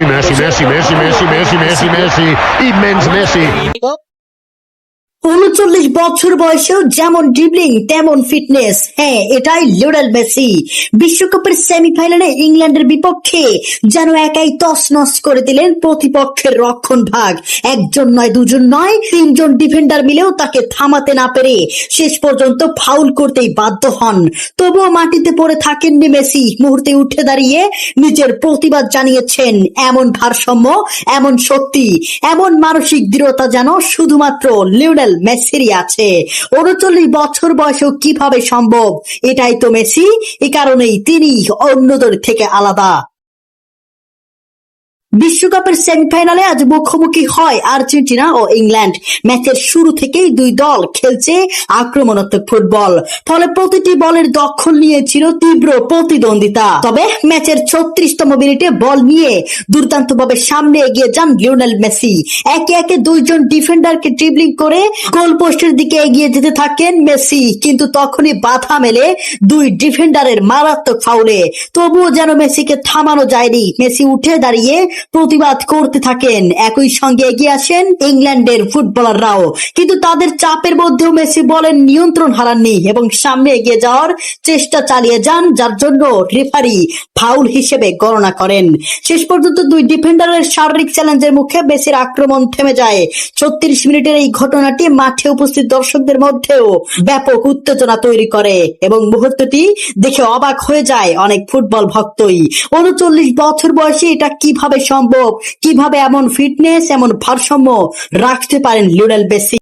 Messi, Messi, Messi, Messi, Messi, Messi, Messi, immens Messi. ৩৯ বছর বয়সেও যেমন ড্রিবলিং তেমন ফিটনেস। হ্যাঁ, এটাই লিওনেল মেসি। বিশ্বকাপের সেমিফাইনালে ইংল্যান্ডের বিপক্ষে যেন একাই তছনছ করে দিলেন প্রতিপক্ষের রক্ষণ ভাগ। একজন নয়, দুজন নয়, তিনজন ডিফেন্ডার মিলেও তাকে থামাতে না পেরে শেষ পর্যন্ত ফাউল করতেই বাধ্য হন। তবুও মাটিতে পড়ে থাকেননি মেসি। মুহূর্তে উঠে দাঁড়িয়ে নিজের প্রতিবাদ জানিয়েছেন। এমন ভারসাম্য, এমন শক্তি, এমন মানসিক দৃঢ়তা যেন শুধুমাত্র লিওনেল মেসিরই আছে। ৩৯ বছর বয়সেও কিভাবে সম্ভব? এটাই তো মেসি। এ কারণেই তিনি অন্যদের থেকে আলাদা। বিশ্বকাপের সেমিফাইনালে আজ মুখোমুখি হয় আর্জেন্টিনা ও ইংল্যান্ড। ম্যাচের শুরু থেকেই দুই দল খেলছে আক্রমণাত্মক ফুটবল, ফলে প্রতিটি বলের দখল নিয়েছিল তীব্র প্রতিদ্বন্দ্বিতা। তবে ম্যাচের ৩৬তম মিনিটে বল নিয়ে দুর্দান্তভাবে সামনে এগিয়ে যান লিওনেল মেসি। একে একে দুইজন ডিফেন্ডারকে ড্রিবলিং করে গোল পোস্টের দিকে এগিয়ে যেতে থাকেন মেসি, কিন্তু তখনই বাধা মেলে দুই ডিফেন্ডারের মারাত্মক ফাউলে। তবুও যেন মেসিকে থামানো যায়নি। মেসি উঠে দাঁড়িয়ে প্রতিবাদ করতে থাকেন। একই সঙ্গে এগিয়ে আসেন ইংল্যান্ডের ফুটবলাররাও, কিন্তু তাদের চাপের মধ্যেও মেসি বলের নিয়ন্ত্রণ হারাননি এবং সামনে এগিয়ে যাওয়ার চেষ্টা চালিয়ে যান, যার জন্য রেফারি ফাউল হিসেবে গণনা করেন। শেষ পর্যন্ত দুই ডিফেন্ডারের শারীরিক চ্যালেঞ্জের মুখে মেসির আক্রমণ থেমে যায়। ৩৬ মিনিটের এই ঘটনাটি মাঠে উপস্থিত দর্শকদের মধ্যেও ব্যাপক উত্তেজনা তৈরি করে এবং মুহূর্তটি দেখে অবাক হয়ে যায় অনেক ফুটবল ভক্তই। ৩৯ বছর বয়সে এটা কিভাবে সম্ভব? কিভাবে এমন ফিটনেস, এমন ভারসাম্য রাখতে পারেন লিওনেল মেসি?